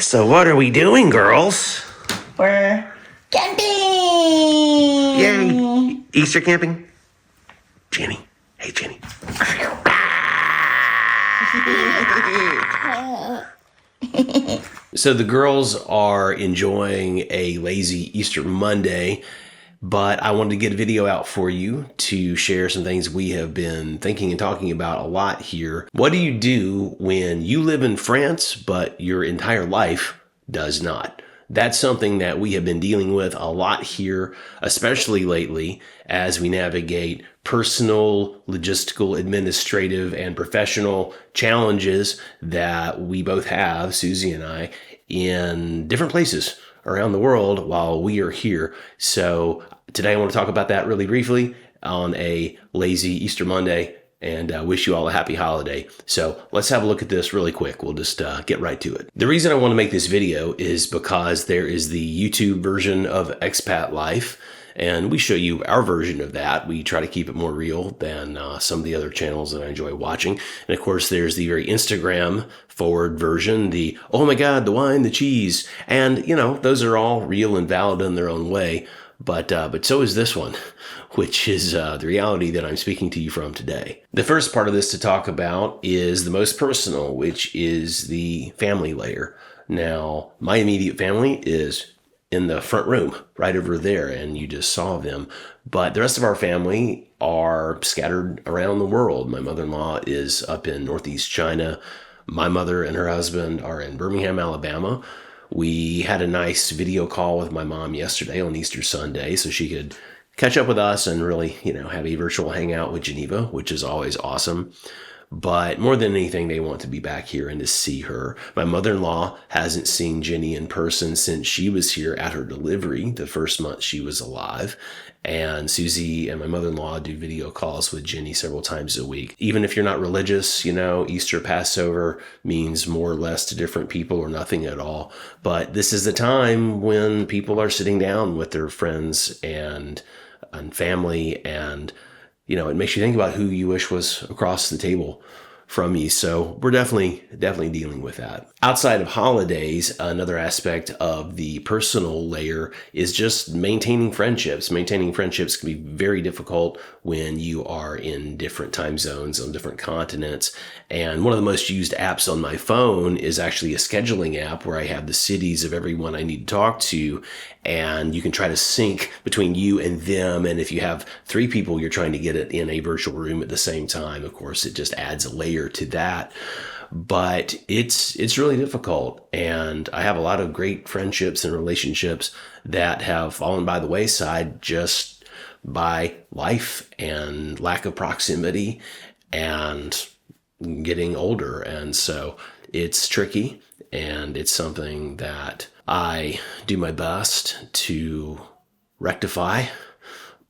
So what are we doing, girls? We're camping! Yay! Easter camping? Jenny. Hey, Jenny. So the girls are enjoying a lazy Easter Monday, but I wanted to get a video out for you to share some things we have been thinking and talking about a lot here. What do you do when you live in France, but your entire life does not? That's something that we have been dealing with a lot here, especially lately, as we navigate personal, logistical, administrative, and professional challenges that we both have, Susie and I, in different places around the world while we are here. So today I want to talk about that really briefly on a lazy Easter Monday, and wish you all a happy holiday. So let's have a look at this really quick. We'll just get right to it. The reason I want to make this video is because there is the YouTube version of Expat Life, and we show you our version of that. We try to keep it more real than some of the other channels that I enjoy watching. And of course, there's the very Instagram forward version, the, oh my God, the wine, the cheese. And, you know, those are all real and valid in their own way. But so is this one, which is the reality that I'm speaking to you from today. The first part of this to talk about is the most personal, which is the family layer. Now, my immediate family is in the front room right over there, and you just saw them. But the rest of our family are scattered around the world. My mother-in-law is up in Northeast China. My mother and her husband are in Birmingham, Alabama. We had a nice video call with my mom yesterday on Easter Sunday so she could catch up with us and really, you know, have a virtual hangout with Geneva, which is always awesome. But more than anything, they want to be back here and to see her. My mother-in-law hasn't seen Jenny in person since she was here at her delivery, the first month she was alive. And Susie and my mother-in-law do video calls with Jenny several times a week. Even if you're not religious, you know, Easter, Passover means more or less to different people or nothing at all. But this is the time when people are sitting down with their friends and family, and you know, it makes you think about who you wish was across the table from you. So we're definitely dealing with that. Outside of holidays, another aspect of the personal layer is just maintaining friendships. Maintaining friendships can be very difficult when you are in different time zones on different continents. And one of the most used apps on my phone is actually a scheduling app where I have the cities of everyone I need to talk to, and you can try to sync between you and them. And if you have 3 people, you're trying to get it in a virtual room at the same time. Of course, it just adds a layer to that. But it's really difficult. And I have a lot of great friendships and relationships that have fallen by the wayside just by life and lack of proximity and getting older. And so it's tricky, and it's something that I do my best to rectify,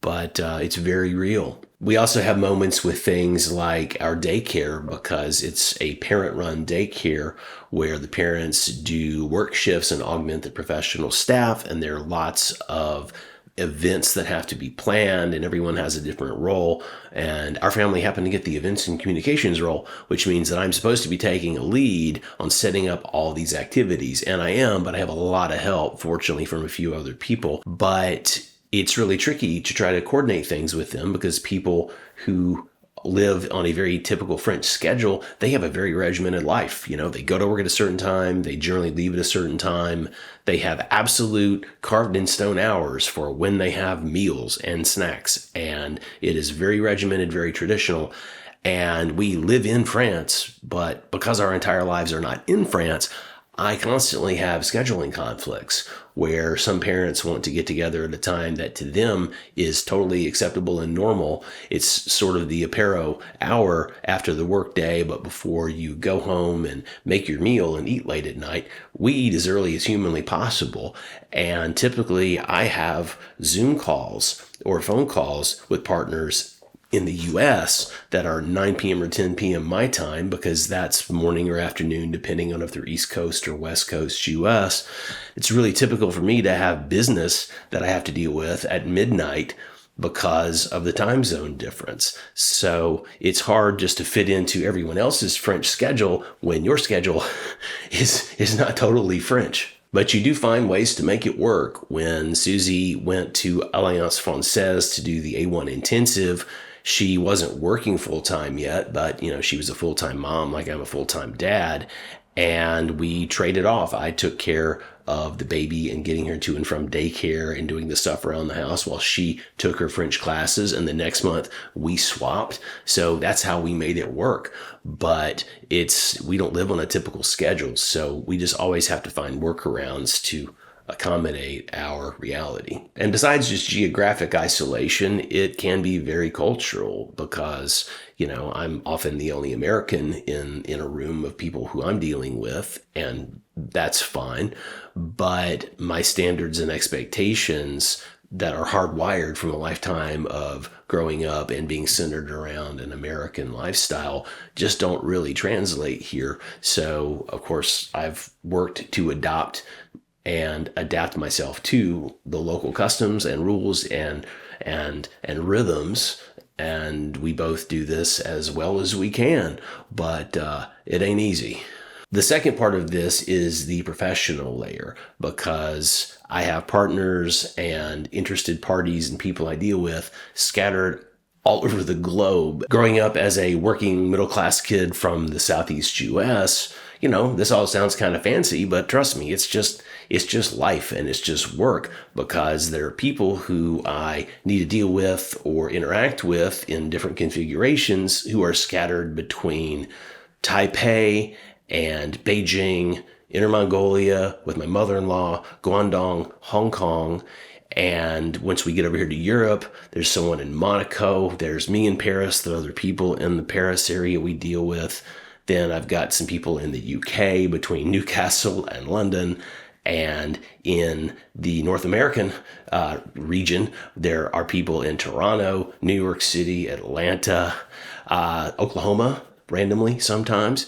but it's very real. We also have moments with things like our daycare, because it's a parent-run daycare where the parents do work shifts and augment the professional staff, and there are lots of events that have to be planned, and everyone has a different role. And our family happened to get the events and communications role, which means that I'm supposed to be taking a lead on setting up all these activities. And I am, but I have a lot of help, fortunately, from a few other people. But it's really tricky to try to coordinate things with them, because people who live on a very typical French schedule, they have a very regimented life. You know, they go to work at a certain time, they generally leave at a certain time. They have absolute carved in stone hours for when they have meals and snacks. And it is very regimented, very traditional. And we live in France, but because our entire lives are not in France, I constantly have scheduling conflicts where some parents want to get together at a time that to them is totally acceptable and normal. It's sort of the apéro hour after the workday, but before you go home and make your meal and eat late at night. We eat as early as humanly possible. And typically I have Zoom calls or phone calls with partners in the US that are 9 p.m. or 10 p.m. my time, because that's morning or afternoon, depending on if they're East Coast or West Coast US. It's really typical for me to have business that I have to deal with at midnight because of the time zone difference. So it's hard just to fit into everyone else's French schedule when your schedule is not totally French. But you do find ways to make it work. When Susie went to Alliance Française to do the A1 intensive, she wasn't working full-time yet, but she was a full-time mom like I'm a full-time dad. And we traded off. I took care of the baby and getting her to and from daycare and doing the stuff around the house while she took her French classes. And the next month we swapped. So that's how we made it work. But we don't live on a typical schedule. So we just always have to find workarounds to accommodate our reality. And besides just geographic isolation, it can be very cultural because, I'm often the only American in a room of people who I'm dealing with, and that's fine. But my standards and expectations that are hardwired from a lifetime of growing up and being centered around an American lifestyle just don't really translate here. So, of course, I've worked to adopt and adapt myself to the local customs and rules and rhythms. And we both do this as well as we can, but it ain't easy. The second part of this is the professional layer, because I have partners and interested parties and people I deal with scattered all over the globe. Growing up as a working middle-class kid from the Southeast US, this all sounds kind of fancy, but trust me, it's just life and it's just work, because there are people who I need to deal with or interact with in different configurations who are scattered between Taipei and Beijing, Inner Mongolia with my mother-in-law, Guangdong, Hong Kong. And once we get over here to Europe, there's someone in Monaco. There's me in Paris. There are other people in the Paris area we deal with. Then I've got some people in the UK between Newcastle and London. And in the North American region, there are people in Toronto, New York City, Atlanta, Oklahoma, randomly sometimes,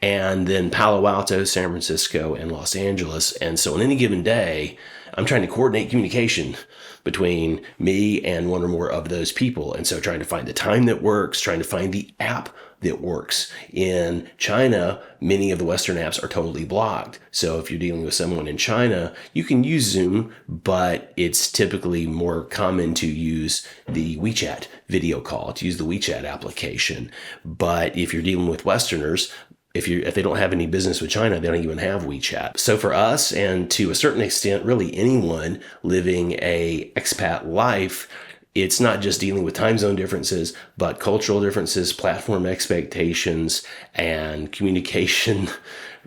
and then Palo Alto, San Francisco, and Los Angeles. And so on any given day, I'm trying to coordinate communication between me and one or more of those people. And so trying to find the time that works, trying to find the app that works. In China, many of the Western apps are totally blocked. So if you're dealing with someone in China, you can use Zoom, but it's typically more common to use the WeChat video call, to use the WeChat application. But if you're dealing with Westerners, if they don't have any business with China, they don't even have WeChat. So for us, and to a certain extent, really anyone living a expat life, it's not just dealing with time zone differences, but cultural differences, platform expectations, and communication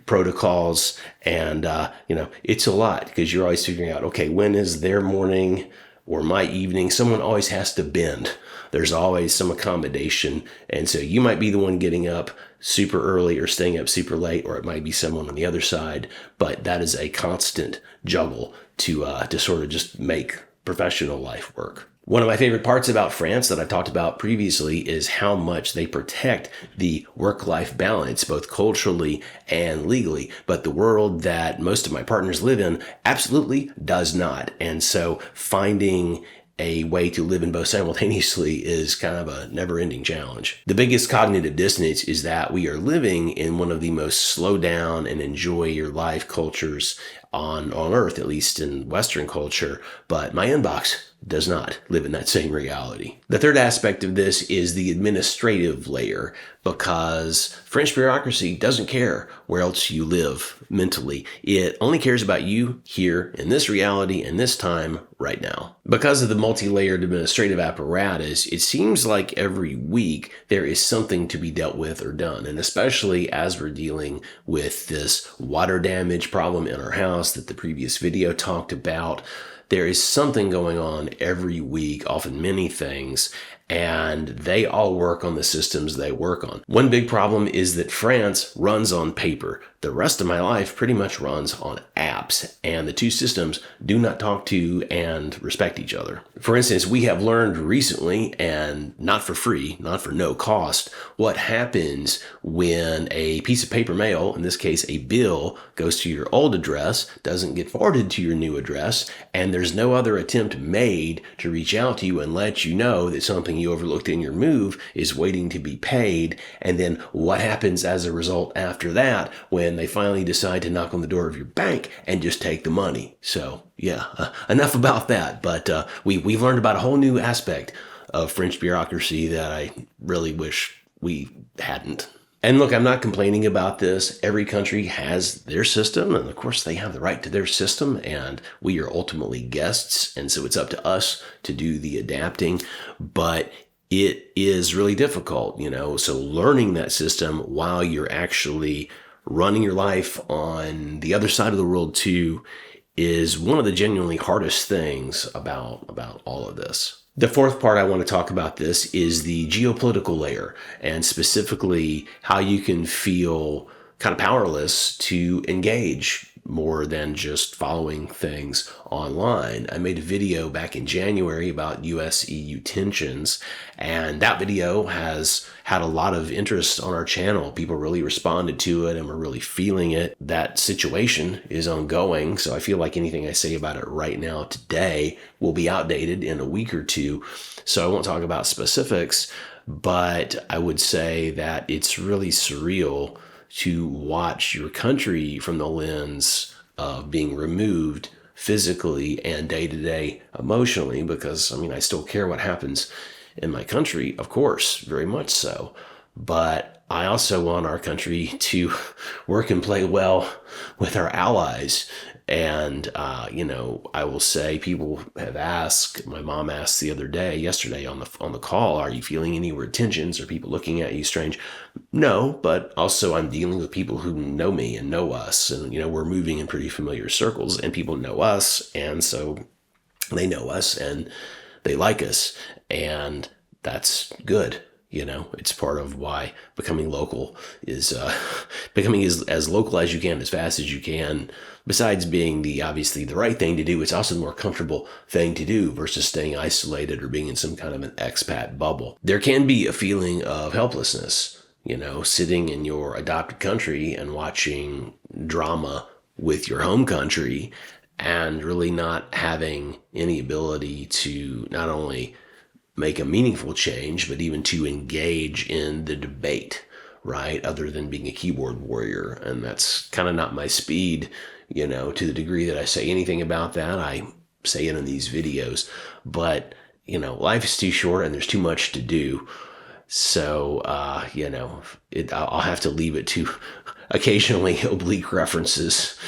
protocols. And, it's a lot, because you're always figuring out, okay, when is their morning or my evening? Someone always has to bend. There's always some accommodation. And so you might be the one getting up super early or staying up super late, or it might be someone on the other side. But that is a constant juggle to sort of just make professional life work. One of my favorite parts about France that I've talked about previously is how much they protect the work-life balance, both culturally and legally. But the world that most of my partners live in absolutely does not. And so finding a way to live in both simultaneously is kind of a never-ending challenge. The biggest cognitive dissonance is that we are living in one of the most slow down and enjoy your life cultures on earth, at least in Western culture, but my inbox does not live in that same reality. The third aspect of this is the administrative layer, because French bureaucracy doesn't care where else you live mentally. It only cares about you here in this reality and this time right now. Because of the multi-layered administrative apparatus, it seems like every week there is something to be dealt with or done. And especially as we're dealing with this water damage problem in our house that the previous video talked about, there is something going on every week, often many things. and they all work on the systems they work on. One big problem is that France runs on paper. The rest of my life pretty much runs on apps, and the two systems do not talk to and respect each other. For instance, we have learned recently, and not for free, not for no cost, what happens when a piece of paper mail, in this case a bill, goes to your old address, doesn't get forwarded to your new address, and there's no other attempt made to reach out to you and let you know that something you overlooked in your move is waiting to be paid. And then what happens as a result after that when they finally decide to knock on the door of your bank and just take the money? So yeah, enough about that. But we've learned about a whole new aspect of French bureaucracy that I really wish we hadn't. And look, I'm not complaining about this. Every country has their system, and of course they have the right to their system, and we are ultimately guests, and so it's up to us to do the adapting. But it is really difficult, so learning that system while you're actually running your life on the other side of the world too is one of the genuinely hardest things about all of this. The fourth part I want to talk about this is the geopolitical layer, and specifically how you can feel kind of powerless to engage more than just following things online. I made a video back in January about US-EU tensions, and that video has had a lot of interest on our channel. People really responded to it and were really feeling it. That situation is ongoing, so I feel like anything I say about it right now today will be outdated in a week or two, so I won't talk about specifics, but I would say that it's really surreal to watch your country from the lens of being removed physically and day-to-day emotionally, because I still care what happens in my country, of course, very much so, but I also want our country to work and play well with our allies. And, I will say people have asked, my mom asked yesterday on the call, are you feeling any weird tensions? Are people looking at you strange? No, but also I'm dealing with people who know me and know us. And, we're moving in pretty familiar circles, and people know us. And so they know us and they like us. And that's good. It's part of why becoming local is becoming as local as you can, as fast as you can. Besides being obviously the right thing to do, it's also the more comfortable thing to do versus staying isolated or being in some kind of an expat bubble. There can be a feeling of helplessness, sitting in your adopted country and watching drama with your home country and really not having any ability to not only make a meaningful change, but even to engage in the debate, right? Other than being a keyboard warrior. And that's kind of not my speed, to the degree that I say anything about that. I say it in these videos, but, life is too short and there's too much to do. So, I'll have to leave it to occasionally oblique references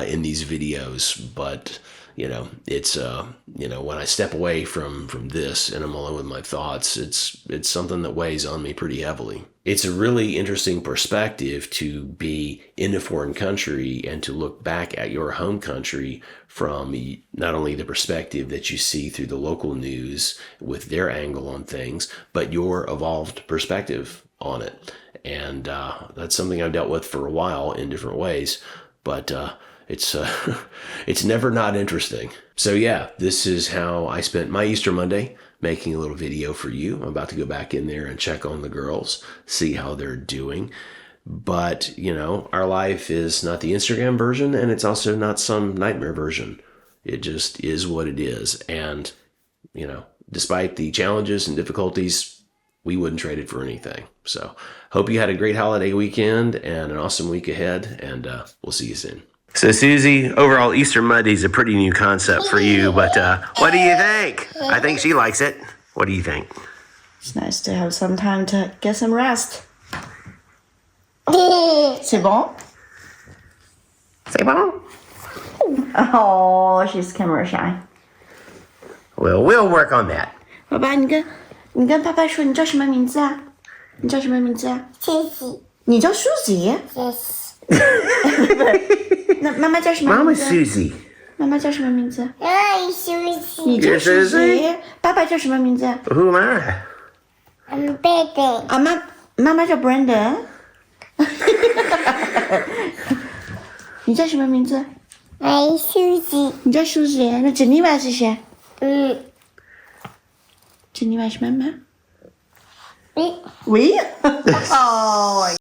in these videos, but it's when I step away from this and I'm alone with my thoughts, it's something that weighs on me pretty heavily. It's a really interesting perspective to be in a foreign country and to look back at your home country from not only the perspective that you see through the local news with their angle on things, but your evolved perspective on it. And that's something I've dealt with for a while in different ways, but it's never not interesting. So yeah, this is how I spent my Easter Monday, making a little video for you. I'm about to go back in there and check on the girls, see how they're doing. But, our life is not the Instagram version, and it's also not some nightmare version. It just is what it is. And, despite the challenges and difficulties, we wouldn't trade it for anything. So hope you had a great holiday weekend and an awesome week ahead, and we'll see you soon. So, Susie, overall, Easter Monday is a pretty new concept for you, but what do you think? I think she likes it. What do you think? It's nice to have some time to get some rest. C'est bon? C'est bon? Oh, she's camera shy. Well, we'll work on that. 爸爸，你跟爸爸说你叫什么名字啊？你叫什么名字啊？ Susie. 你叫 Susie？ Yes. 那妈妈叫什么名字？ Mama Susie. 妈妈叫什么名字？ Hi, Susie. 你叫 You're Susie? Susie。爸爸叫什么名字？ Who am I? I'm bathing. 啊，妈妈叫 Brenda。你叫什么名字？ My Susie. 你叫 Susie。那珍妮娃是谁？嗯，珍妮娃是妈妈。喂。喂。哦。